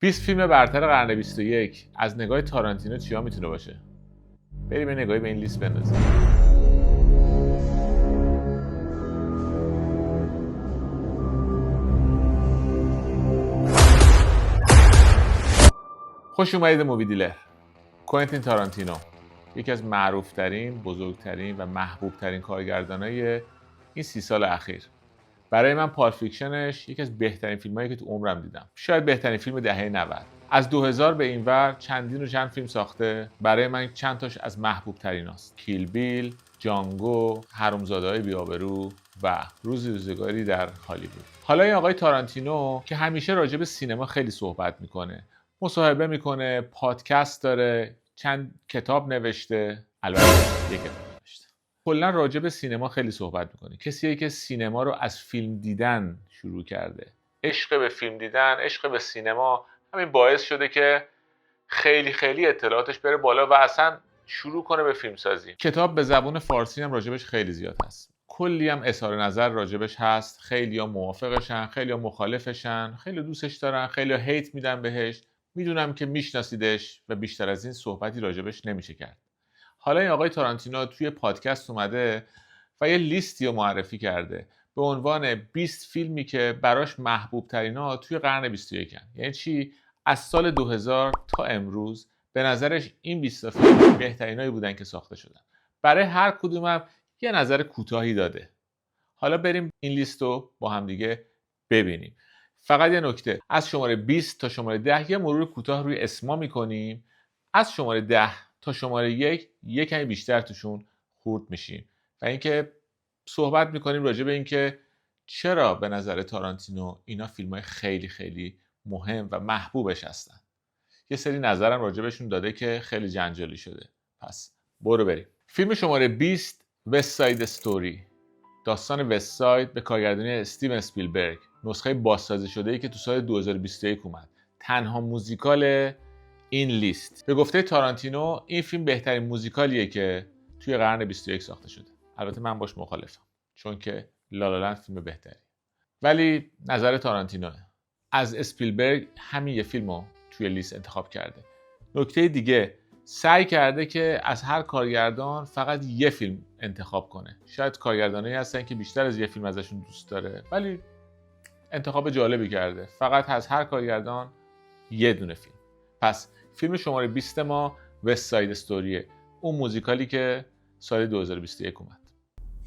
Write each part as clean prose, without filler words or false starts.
20 فیلم برتر قرن 21 از نگاه تارانتینو چیا میتونه باشه؟ بریم یه نگاهی به این لیست بندازیم. خوش اومدید مووی دیلر. کوئنتین تارانتینو یکی از معروفترین، بزرگترین و محبوبترین کارگردانای این 30 سال اخیر. برای من پالپ فیکشنش یکی از بهترین فیلمایی که تو عمرم دیدم. شاید بهترین فیلم دهه 90. از 2000 به این ور چندین و چند فیلم ساخته. برای من چند تاش از محبوب تریناست. کیل بیل، جانگو، حرومزاده‌های بی‌آبرو و روزگاری در هالیوود. حالا این آقای تارانتینو که همیشه راجع به سینما خیلی صحبت میکنه، مصاحبه میکنه، پادکست داره، چند کتاب نوشته، البته یک کتاب نوشته. کلا راجع به سینما خیلی صحبت میکنه. کسیه که سینما رو از فیلم دیدن شروع کرده. عشق به فیلم دیدن، عشق به سینما همین باعث شده که خیلی اطلاعاتش بره بالا و اصلا شروع کنه به فیلم سازی. کتاب به زبان فارسی هم راجبش خیلی زیاد هست. کلی هم اظهار نظر راجبش هست. خیلی‌ها موافقشن، خیلی‌ها مخالفشن، خیلی دوستش دارن، خیلی‌ها هیت میدن بهش. میدونم که میشناسیدش و بیشتر از این صحبتی راجبش نمیشه کرد. حالا این آقای تارانتینو توی پادکست اومده و یه لیستی رو معرفی کرده به عنوان 20 فیلمی که براش محبوب ترینا توی قرن 21 هن. یعنی چی؟ از سال 2000 تا امروز به نظرش این 20 فیلم بهترینایی بودن که ساخته شدن. برای هر کدومم یه نظر کوتاهی داده. حالا بریم این لیست رو با هم دیگه ببینیم. فقط یه نکته، از شماره 20 تا شماره 10 یه مرور کوتاه روی اسما میکنیم. از شماره 10 تا شماره 1 کمی بیشتر توشون خورد میشیم و اینکه صحبت میکنیم راجع به اینکه چرا به نظر تارانتینو اینا فیلم‌های خیلی مهم و محبوبش هستن. یه سری نظرم راجع بهشون داده که خیلی جنجالی شده. پس برو بریم. فیلم شماره 20 وست ساید استوری، داستان وست ساید به کارگردانی استیون اسپیلبرگ، نسخه بازسازی شده‌ای که تو سال 2021 اومد. تنها موزیکال این لیست. به گفته تارانتینو این فیلم بهترین موزیکالیه که توی قرن 21 ساخته شده. البته من باش مخالفم، چون که لالالند فیلم بهتری. ولی نظر تارانتینوه. از اسپیلبرگ همین یه فیلمو توی لیست انتخاب کرده. نکته دیگه، سعی کرده که از هر کارگردان فقط یه فیلم انتخاب کنه. شاید کارگردانایی هستن که بیشتر از یه فیلم ازشون دوست داره، ولی انتخاب جالبی کرده. فقط از هر کارگردان یه دونه فیلم. پس فیلم شماره 20 ما وست ساید استوریه، اون موزیکالی که سال 2021 اومد.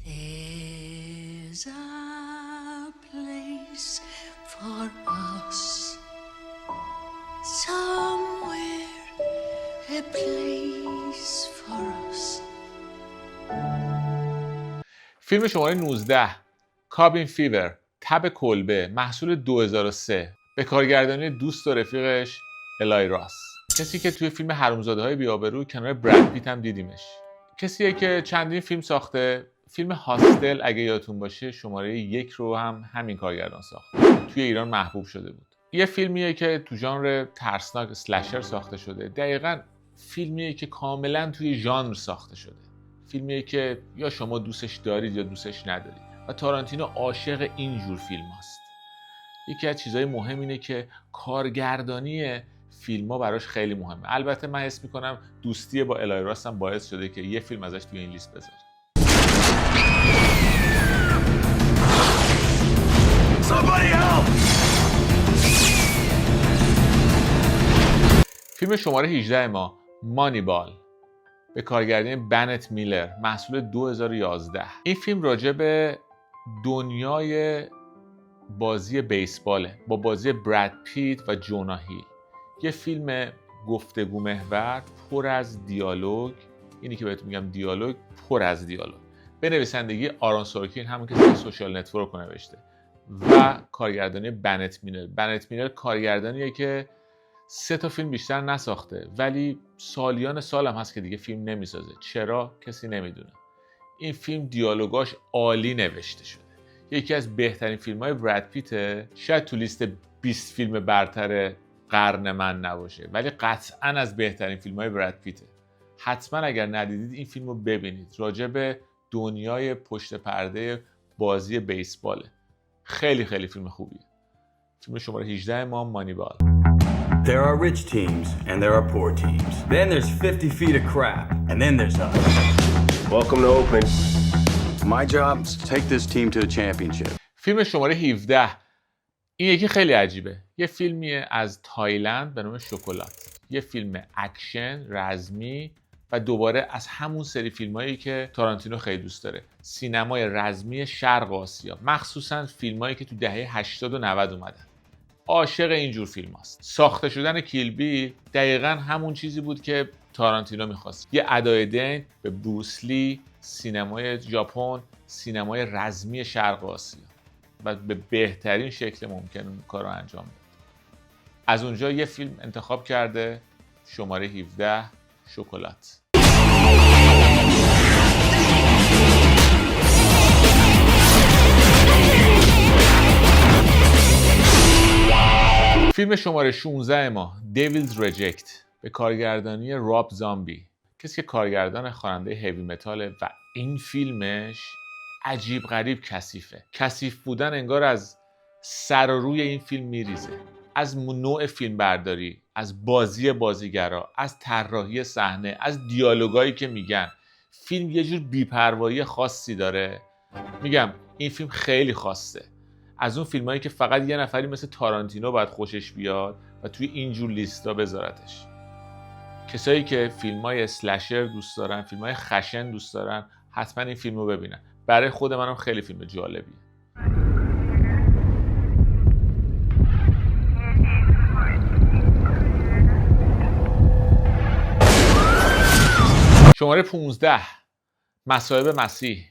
There's a place for us somewhere, a place for us. فیلم شماره 19 کابین فیور، تب کلبه، محصول 2003 به کارگردانی دوست و رفیقش الای راس، کسی که توی فیلم حرومزاده‌های بی‌آبرو کنار براد پیت هم دیدیمش. کسیه که چندین فیلم ساخته. فیلم هاستل اگه یادتون باشه شماره 1 رو هم همین کارگردان ساخته. توی ایران محبوب شده بود. یه فیلمیه که تو ژانر ترسناک اسلشر ساخته شده. دقیقاً فیلمیه که کاملاً توی ژانر ساخته شده. فیلمیه که یا شما دوستش دارید یا دوستش ندارید و تارانتینو عاشق این جور فیلم‌هاست. یکی از چیزهای مهم اینه که کارگردانی فیلم‌ها براش خیلی مهمه. البته من حس می‌کنم دوستی با الای راس هم باعث شده که یه فیلم ازش توی این لیست بذاره. فیلم شماره 18 ما مانیبال به کارگردانی بنت میلر، محصول 2011. این فیلم راجع به دنیای بازی بیسباله با بازی براد پیت و جونا هیل. یه فیلم گفتگو محور پر از دیالوگ. اینی که بهتون میگم دیالوگ، پر از دیالوگ. به نویسندگی آرون سورکین، همون که سوشال نتورک رو نوشته، و کارگردانی بنت میلر. بنت میلر کارگردانیه که 3 تا فیلم بیشتر نساخته، ولی سالیان سال هم هست که دیگه فیلم نمیسازه. چرا؟ کسی نمیدونه. این فیلم دیالوگاش عالی نوشته شده. یکی از بهترین فیلم‌های براد پیته. شاید تو لیست 20 فیلم برتر قرن من نباشه، ولی قطعاً از بهترین فیلم‌های براد پیته. حتما اگر ندیدید این فیلم رو ببینید. راجع به دنیای پشت پرده بازی بیسباله. خیلی فیلم خوبیه. فیلم شماره 18 ما مانیبال. There are rich teams and there are poor teams. Then there's 50 feet of crap. And then there's us. Welcome to Oakland. My job is to take this team to a championship. فیلم شماره 17. این یکی خیلی عجیبه. یه فیلمیه از تایلند به نام شکلات. یه فیلم اکشن، رزمی و دوباره از همون سری فیلمایی که تارانتینو خیلی دوست داره. سینمای رزمی شرق آسیا، مخصوصاً فیلمایی که تو دهه 80 و 90 اومدن. عاشق اینجور فیلم هست. ساخته شدن کیل بیل دقیقاً همون چیزی بود که تارانتینو میخواست. یه ادای دنگ به بروسلی، سینمای ژاپن، سینمای رزمی شرق آسیا و به بهترین شکل ممکن اون کار رو انجام داد. از اونجا یه فیلم انتخاب کرده، شماره 17، شکلات. فیلم شماره 16 ما، دیویلز ریجکت، به کارگردانی راب زامبی، کسی که کارگردان خواننده هیوی متاله و این فیلمش عجیب غریب کثیفه. کثیف بودن انگار از سر و روی این فیلم میریزه. از نوع فیلم برداری، از بازی بازیگرا، از طراحی صحنه، از دیالوگایی که میگن. فیلم یه جور بی‌پروایی خاصی داره. میگم این فیلم خیلی خاصه. از اون فیلمایی که فقط یه نفری مثل تارانتینو باید خوشش بیاد و توی اینجور لیستا بذارتش. کسایی که فیلمای اسلشر دوست دارن، فیلمای خشن دوست دارن، حتما این فیلم رو ببینن. برای خود منم خیلی فیلم جالبیه. شماره 15، مصائب مسیح،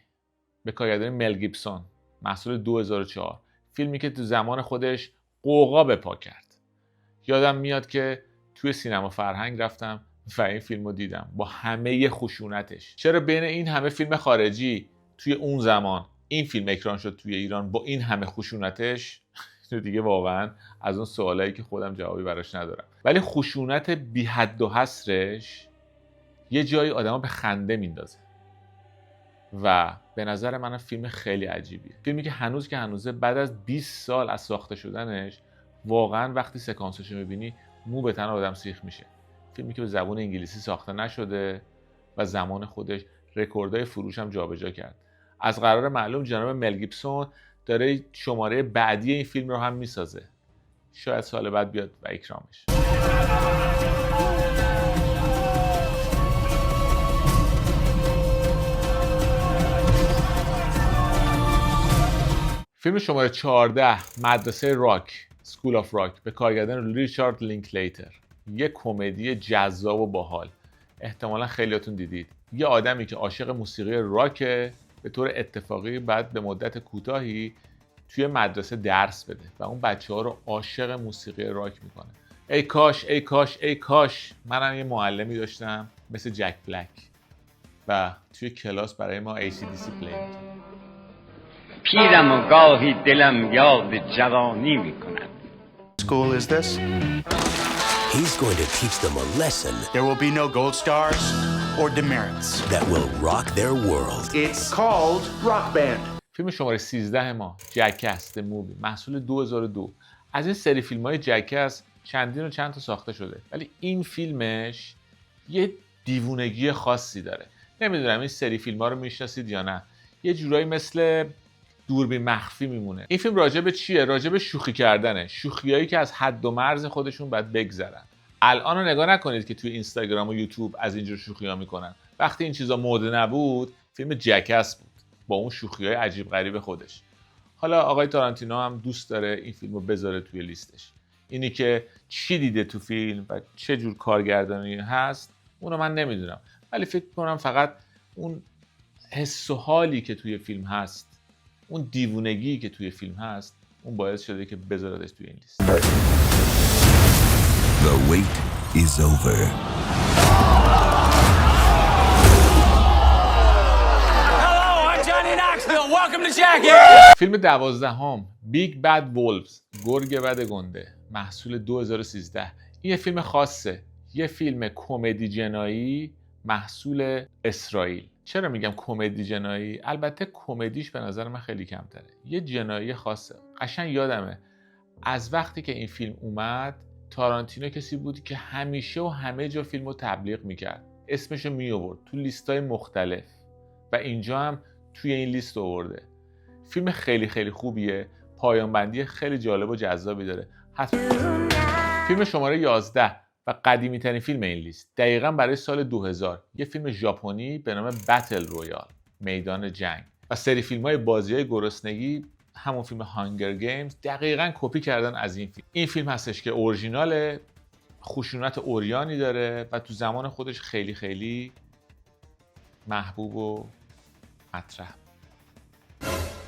به کارگردانی مل گیبسون، محصول 2004. فیلمی که تو زمان خودش قوقا به پا کرد. یادم میاد که توی سینما فرهنگ رفتم و این فیلم رو دیدم با همه خشونتش. چرا بین این همه فیلم خارجی توی اون زمان این فیلم اکران شد توی ایران با این همه خشونتش؟ دیگه واقعا از اون سوالایی که خودم جوابی براش ندارم. ولی خشونت بی حد و حصرش یه جایی آدمو به خنده میندازه و به نظر من فیلم خیلی عجیبیه. فیلمی که هنوزه بعد از 20 سال از ساخته شدنش واقعا وقتی سکانسش رو میبینی مو به تن آدم سیخ میشه. فیلمی که به زبان انگلیسی ساخته نشده و زمان خودش رکوردهای فروش هم جابجا کرد. از قرار معلوم جناب مل گیبسون داره شماره بعدی این فیلم رو هم میسازه. شاید سال بعد بیاد و اکرامش. فیلم شماره 14، مدرسه راک، سکول آف راک، به کارگردان ریچارد لینکلیتر. یه کمدی جذاب و باحال. احتمالا خیلیاتون دیدید. یه آدمی که عاشق موسیقی راکه به طور اتفاقی بعد به مدت کوتاهی توی مدرسه درس بده و اون بچه‌ها رو عاشق موسیقی راک میکنه. ای کاش ای کاش ای کاش منم یه معلمی داشتم مثل جک بلک و توی کلاس برای ما AC/DC پلی می‌کرد. پیرم و گاهی دلم یاد جوانی میکند. School is this? He's going to teach them a lesson There will be no gold stars or demerits. that will rock their world. It's called Rock Band. فیلم شماره 13 ما، جکس مووی، محصول 2002. از این سری فیلم‌های جکس چندین و چند تا ساخته شده، ولی این فیلمش یه دیوونگی خاصی داره. نمیدونم این سری فیلم‌ها رو میشناسید یا نه. یه جورایی مثل دوربین مخفی میمونه. این فیلم راجع به چیه؟ راجع به شوخی کردنه. شوخیایی که از حد و مرز خودشون باید بگذرن. الان رو نگاه نکنید که توی اینستاگرام و یوتیوب از اینجور شوخی‌ها میکنن. وقتی این چیزا مد نبود، فیلم جکس بود با اون شوخی‌های عجیب غریب خودش. حالا آقای تارانتینو هم دوست داره این فیلمو بذاره توی لیستش. اینی که چی دیده تو فیلم و چه جور کارگردانی هست، اونو من نمیدونم. ولی فکر کنم فقط اون حس و حالی که توی فیلم هست، اون دیوونگی که توی فیلم هست، اون باعث شده که بذاردش توی این لیست. The wait is over. Hello, I'm Johnny Knoxville. Welcome to Jackass. فیلم 12، بیگ بد وولفز، گرگ بد گنده، محصول 2013. این یه فیلم خاصه. یه فیلم کمدی جنایی محصول اسرائیل. چرا میگم کمدی جنایی؟ البته کمدیش به نظر من خیلی کمتره. یه جنایی خاصه. قشنگ یادمه از وقتی که این فیلم اومد تارانتینو کسی بود که همیشه و همه جا فیلمو تبلیغ میکرد، اسمشو می آورد تو لیستای مختلف و اینجا هم توی این لیست آورده. فیلم خیلی خیلی خوبیه، پایان بندی خیلی جالب و جذابی داره. فیلم شماره 11 و قدیمی ترین فیلم این لیست، دقیقاً برای سال 2000، یه فیلم ژاپنی به نام بتل رویال، میدان جنگ، و سری فیلم‌های بازی‌های گرسنگی، همون فیلم هانگر گیمز، دقیقاً کپی کردن از این فیلم. این فیلم هستش که اورجینال، خشونت اوریانی داره و تو زمان خودش خیلی خیلی محبوب و مطرح.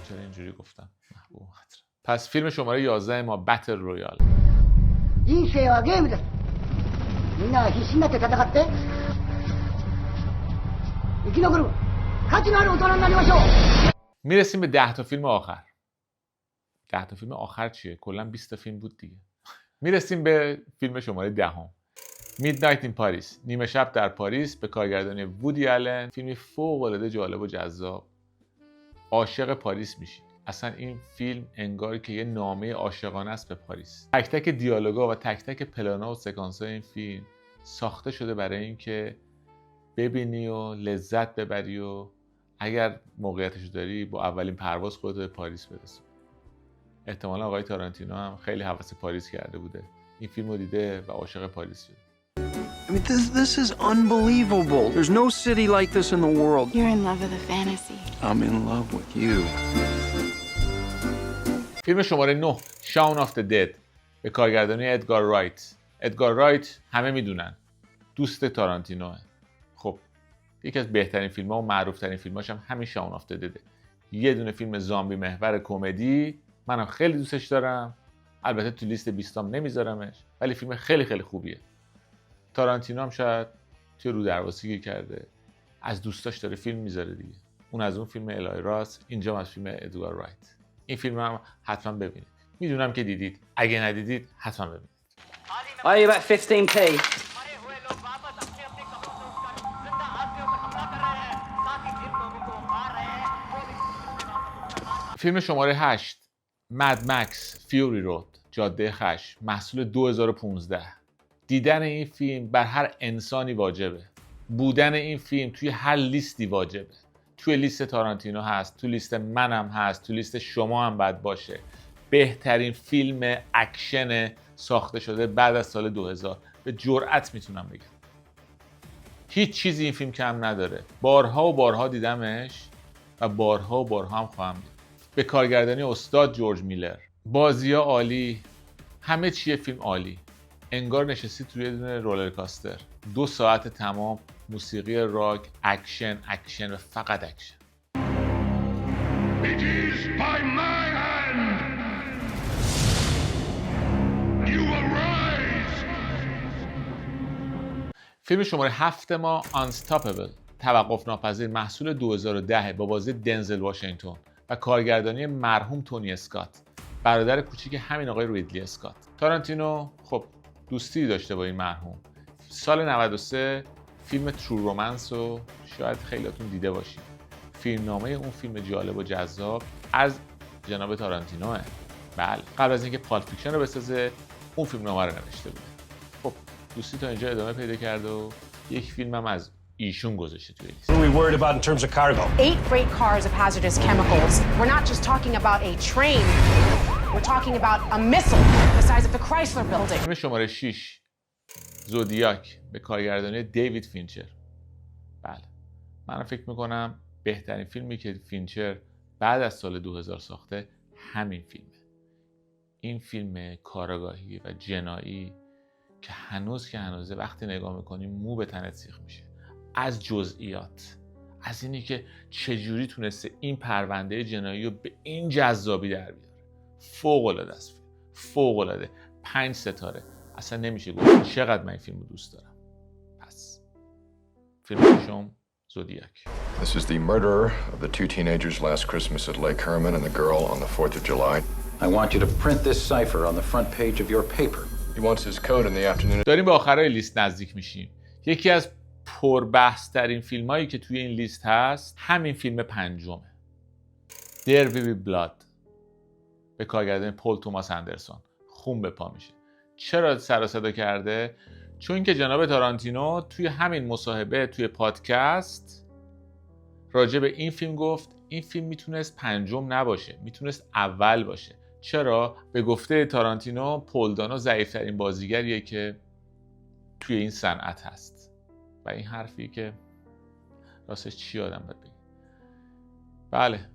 چرا اینجوری گفتم؟ محبوب و مطرح. پس فیلم شماره 11 ما بتل رویال. 人生はゲームです。みんな必死になって戦って生き残る価値のある大人になりましょう。 میرسیم به 10 تا فیلم آخر. 10 تا فیلم آخر چیه؟ کلا 20 تا فیلم بود دیگه. میرسیم به فیلم شماره 10. میدنایت این پاریس، نیمه شب در پاریس، به کارگردانی وودی آلن. فیلمی فوق‌العاده جالب و جذاب. عاشق پاریس میشی. اصلا این فیلم انگار که یه نامه عاشقانه است به پاریس. تک تک دیالوگا و تک تک پلانا و سکانس‌های این فیلم ساخته شده برای اینکه ببینی و لذت ببری و اگر موقعیتش داری با اولین پرواز خودت به پاریس برسی. احتمالا آقای تارانتینو هم خیلی هوس پاریس کرده بوده. این فیلم رو دیده و عاشق پاریس شده. I mean, this is unbelievable. There's no city like this in the world. You're in love with a fantasy. I'm in love with you. فیلم شماره 9 شاون آف د دد به کارگردانی ادگار رایت. ادگار رایت همه میدونن دوست تارانتینوه. خب یکی از بهترین فیلم‌ها و معروف‌ترین فیلماش هم همین شاون آف د دده. یه دونه فیلم زامبی محور کمدی، منم خیلی دوستش دارم. البته تو لیست 20 نمیذارمش، ولی فیلم خیلی خیلی خوبیه. تارانتینو هم شاید توی رو درواسی کرده، از دوستاش داره فیلم میذاره دیگه. اون از اون فیلم الای راس، اینجا از فیلم ادگار رایت. این فیلم هم حتما ببینید. میدونم که دیدید، اگه ندیدید حتما ببینید. Are you about 15p? فیلم شماره 8 مد مکس فیوری رود، جاده خشم، محصول 2015. دیدن این فیلم بر هر انسانی واجبه. بودن این فیلم توی هر لیستی واجبه. توی لیست تارانتینو هست، توی لیست منم هست، توی لیست شما هم باید باشه. بهترین فیلم اکشن ساخته شده بعد از سال 2000 به جرئت میتونم بگم. هیچ چیزی این فیلم کم نداره. بارها و بارها دیدمش و بارها و بارها هم خواهم دید. به کارگردانی استاد جورج میلر. بازی‌ها عالی، همه چیه فیلم عالی. انگار نشستی توی یه دونه رولرکاستر. 2 ساعت تمام موسیقی راک، اکشن، اکشن و فقط اکشن. It is by my hand. You arise. فیلم شماره 7 ما Unstoppable، توقف ناپذیر، محصول 2010 با بازی دنزل واشنگتن و کارگردانی مرحوم تونی اسکات، برادر کوچیک همین آقای ریدلی اسکات. تارانتینو خب دوستی داشته با این مرحوم. سال 93 فیلم ترو رومنس رو شاید خیلیاتون دیده باشید. فیلمنامه اون فیلم جالب و جذاب از جناب تارانتینوه. بله، قبل از اینکه پالپ فیکشن رو بسازه اون فیلمنامه رو نوشته بوده. خب دوستی تا اینجا ادامه پیدا کرده و یک فیلم هم از ایشون گذاشته توی لیست. What are we worried about in terms of cargo? 8 freight cars of hazardous chemicals. We're not just talking about a train. We're talking about a missile the size of the Chrysler building. فیلم شماره 6 زودیاک به کارگردانی دیوید فینچر. بله، من فکر میکنم بهترین فیلمی که فینچر بعد از سال 2000 ساخته همین فیلمه. این فیلم کارآگاهی و جنایی که هنوزه وقتی نگاه میکنیم مو به تنت سیخ میشه. از جزئیات، از اینی که چجوری تونسته این پرونده جنایی رو به این جذابی در بیاره. فوق‌العاده است فیلم، فوق‌العاده. 5 ستاره. اصلا نمیشه گفت چقدر من این فیلم رو دوست دارم. پس فیلم ششم زودیاک. This is the murderer of the 2 teenagers last Christmas at Lake Herman and the girl on the 4th of July. I want you to print this cipher on the front page of your paper. He wants his code in the afternoon. داریم به آخرای لیست نزدیک میشیم. یکی از پربحث ترین فیلمایی که توی این لیست هست همین فیلم 5مه. There Will Be Blood به کارگردانی پول توماس اندرسون. خون به پا میشه. چرا سر و صدا کرده؟ چون که جناب تارانتینو توی همین مصاحبه توی پادکست راجع به این فیلم گفت این فیلم میتونست پنجم نباشه، میتونست اول باشه. چرا؟ به گفته تارانتینو پل دانو ضعیف‌ترین بازیگریه که توی این صنعت هست و این حرفی که راستش چی آدم باید بگه. بله،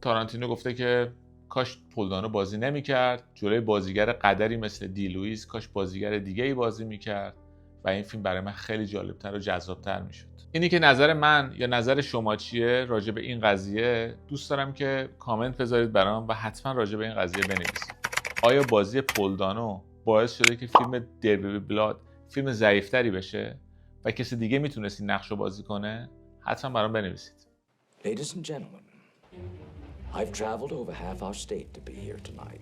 تارانتینو گفته که کاش پل دانو بازی نمی‌کرد، جلوی بازیگر قدری مثل دی لوئیس کاش بازیگر دیگه‌ای بازی می‌کرد و این فیلم برای من خیلی جالب‌تر و جذاب‌تر می‌شد. اینی که نظر من یا نظر شما چیه راجع به این قضیه، دوست دارم که کامنت بذارید برام و حتما راجع به این قضیه بنویسید. آیا بازی پل دانو باعث شده که فیلم در بیبی بلاد فیلم ضعیف‌تری بشه و کسی دیگه میتونست این نقش رو بازی کنه؟ حتما برام بنویسید. Ladies and gentlemen, I've traveled over half our state to be here tonight.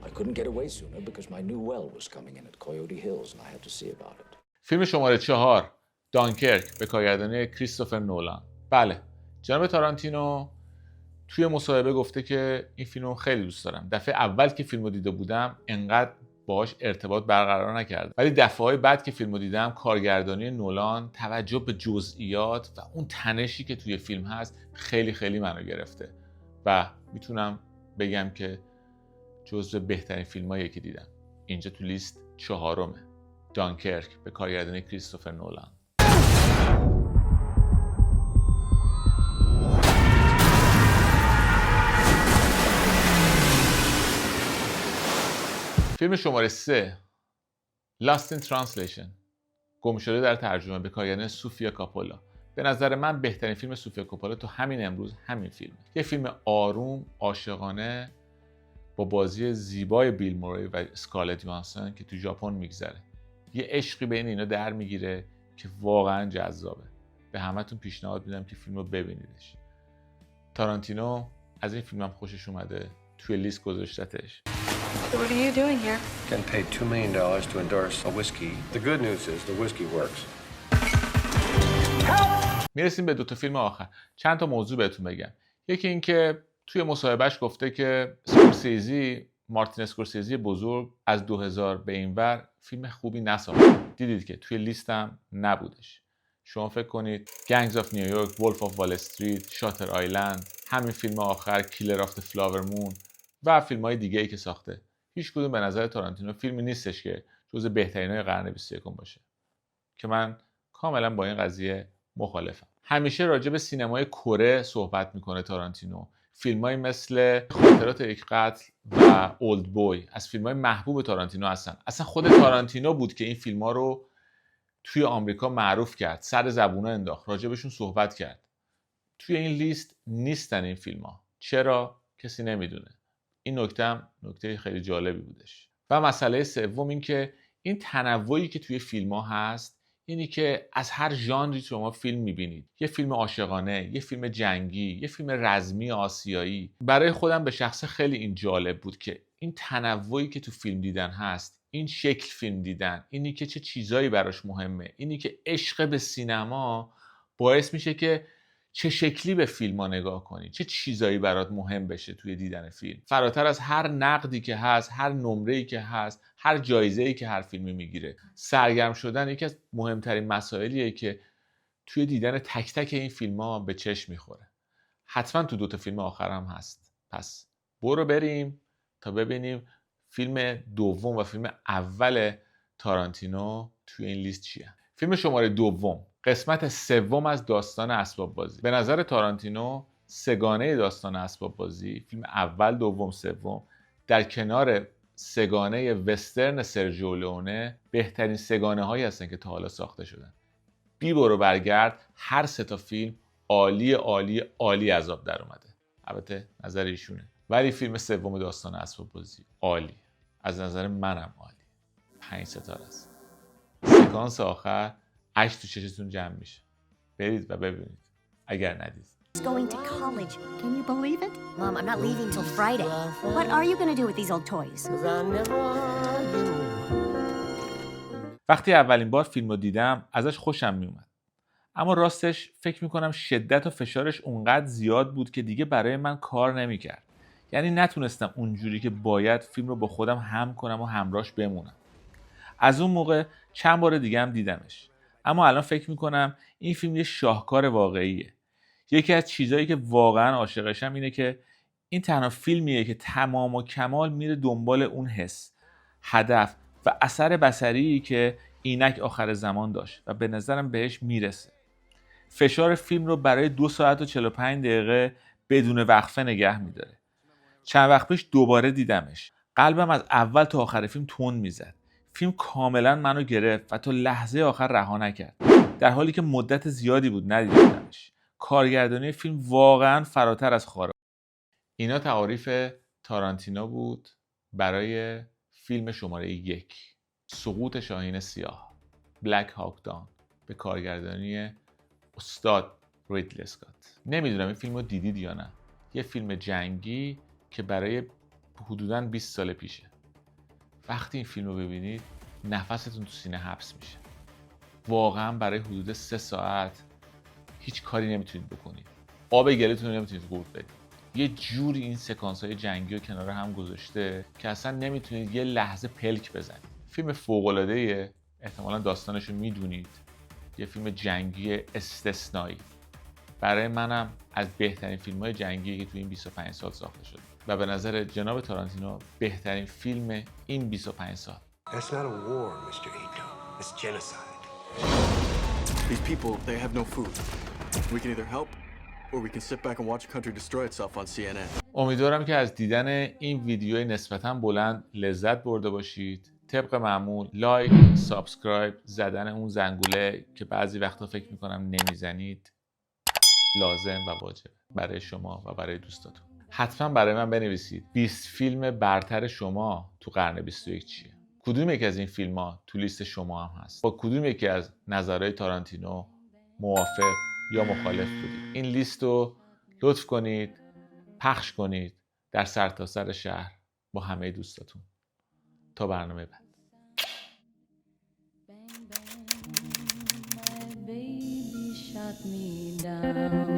I couldn't get away sooner because my new well was coming in at Coyote Hills and I had to see about it. فیلم شماره 4 دانکرک به کارگردانی کریستوفر نولان. بله، جناب تارانتینو توی مصاحبه گفته که این فیلمو خیلی دوست دارم. دفعه اول که فیلمو دیده بودم انقدر باهاش ارتباط برقرار نکردم، ولی دفعه‌های بعد که فیلمو دیدم کارگردانی نولان، توجه به جزئیات و اون تنشی که توی فیلم هست خیلی خیلی منو گرفته و میتونم بگم که جزو بهترین فیلمایی که دیدم. اینجا تو لیست 4م، دانکرک به کارگردانی کریستوفر نولان. فیلم شماره 3 Lost in Translation، گم شده در ترجمه، به کارگردانی سوفیا کاپولا. به نظر من بهترین فیلم سوفیا کاپولا تو همین امروز همین فیلمه. یه فیلم آروم، عاشقانه با بازی زیبای بیل موری و اسکارلت یوهانسن که تو ژاپن میگذره. یه عشقی بین اینا در میگیره که واقعا جذابه. به همتون پیشنهاد میدم که فیلمو ببینیدش. تارانتینو از این فیلمم خوشش اومده، توی لیست گذاشتتش. What are you doing here? Getting paid $2 million to endorse a whiskey. The good news is the whiskey works. میرسیم به 2 فیلم آخر. چند تا موضوع بهتون بگم. یکی این که توی مصاحبهش گفته که مارتین اسکورسیزی بزرگ از 2000 به این ور فیلم خوبی نساخته. دیدید که توی لیستم نبودش. شما فکر کنید گنگز آف نیویورک، ولف آف وال استریت، شاتر آیلند، همین فیلم آخر کیلر آف د فلاور مون و فیلم‌های دیگه‌ای که ساخته، هیچ کدوم به نظر تارانتینو فیلمی نیستش که جزو بهترینای قرن 21 باشه، که من کاملا با این قضیه مخالفم. همیشه راجع به سینمای کره صحبت میکنه تارانتینو. فیلمایی مثل خاطرات یک قتل و اولد بوی از فیلمای محبوب تارانتینو هستن. اصلا خود تارانتینو بود که این فیلم‌ها رو توی آمریکا معروف کرد، سر زبونا انداخت، راجبشون صحبت کرد. توی این لیست نیستن این فیلم‌ها. چرا؟ کسی نمیدونه. این نکته خیلی جالبی بودش. و مسئله سوم این که این تنوعی که توی فیلم‌ها هست، اینی که از هر ژانری شما فیلم می‌بینید. یه فیلم عاشقانه، یه فیلم جنگی، یه فیلم رزمی آسیایی. برای خودم به شخص خیلی این جالب بود که این تنوعی که تو فیلم دیدن هست، این شکل فیلم دیدن، اینی که چه چیزایی براش مهمه، اینی که عشق به سینما باعث میشه که چه شکلی به فیلم ها نگاه کنی، چه چیزایی برات مهم بشه توی دیدن فیلم. فراتر از هر نقدی که هست، هر نمره‌ای که هست، هر جایزه‌ای که هر فیلمی میگیره، سرگرم شدن یکی از مهمترین مسائلیه که توی دیدن تک تک این فیلم ها به چشم میخوره. حتما تو 2 فیلم آخر هم هست. پس برو بریم تا ببینیم فیلم دوم و فیلم اول تارانتینو توی این لیست چیه. فیلم شماره 2، قسمت 3 از داستان اسباب بازی. به نظر تارانتینو سگانه داستان اسباب بازی، فیلم اول، دوم، سوم، در کنار سگانه وسترن سرژیو لئونه بهترین سگانه هایی هستن که تا حالا ساخته شدن. بی برو برگرد هر 3 فیلم عالی عالی عالی از آب در اومده. البته نظر ایشونه، ولی فیلم 3 داستان اسباب بازی عالی، از نظر منم عالی، 5 ستاره است. سکانس آخر اشک تو چشتون جمع میشه. برید و ببینید اگر ندید. Going to college. Can you believe it? Mom, I'm not leaving till Friday. What are you going to do with these old toys? وقتی اولین بار فیلم رو دیدم ازش خوشم میومد. اما راستش فکر میکنم شدت و فشارش اونقدر زیاد بود که دیگه برای من کار نمیکرد. یعنی نتونستم اونجوری که باید فیلم رو با خودم هم کنم و همراهش بمونم. از اون موقع چند بار دیگه هم دیدمش، اما الان فکر میکنم این فیلم یه شاهکار واقعیه. یکی از چیزایی که واقعا عاشقشم اینه که این تنها فیلمیه که تمام و کمال میره دنبال اون حس، هدف و اثر بصری که اینک آخر زمان داشت و به نظرم بهش میرسه. فشار فیلم رو برای 2 ساعت و 45 دقیقه بدون وقفه نگه میداره. چند وقت پیش دوباره دیدمش. قلبم از اول تا آخر فیلم تند میزد. فیلم کاملا منو گرفت و تا لحظه آخر رها نکرد، در حالی که مدت زیادی بود ندیدمش. کارگردانی فیلم واقعا فراتر از خارق. اینا تعاریف تارانتینو بود برای فیلم شماره 1، سقوط شاهین سیاه، بلک هاک داون، به کارگردانی استاد ریدلی اسکات. نمیدونم این فیلم رو دیدید یا نه. یه فیلم جنگی که برای حدوداً 20 سال پیشه. وقتی این فیلم رو ببینید نفستون تو سینه حبس میشه. واقعا برای حدود 3 ساعت هیچ کاری نمیتونید بکنید. آب گلتون رو نمیتونید قورت بدید. یه جوری این سکانس های جنگی رو کنار هم گذاشته که اصلا نمیتونید یه لحظه پلک بزنید. فیلم فوق‌العاده‌ایه، احتمالاً داستانش رو میدونید. یه فیلم جنگی استثنایی. برای منم از بهترین فیلم‌های جنگی که تو این 25 سال ساخته شده و به نظر جناب تارانتینو بهترین فیلم این 25 سال. That's not a war, Mr. Ito. It's genocide. These people, they have no food. We can either help or we can sit back and watch a country destroy itself on CNN. امیدوارم که از دیدن این ویدیوی نسبتاً بلند لذت برده باشید. طبق معمول لایک، سابسکرایب، زدن اون زنگوله که بعضی وقتا فکر میکنم نمیزنید لازم و واجب برای شما و برای دوستاتون. حتما برای من بنویسید 20 فیلم برتر شما تو قرن 21 چیه؟ کدوم یکی از این فیلم ها تو لیست شما هم هست؟ با کدوم یکی از نظرهای تارانتینو موافق یا مخالف بودید؟ این لیست رو لطف کنید پخش کنید در سرتاسر شهر با همه دوستاتون. تا برنامه بعد. Baby shot me down.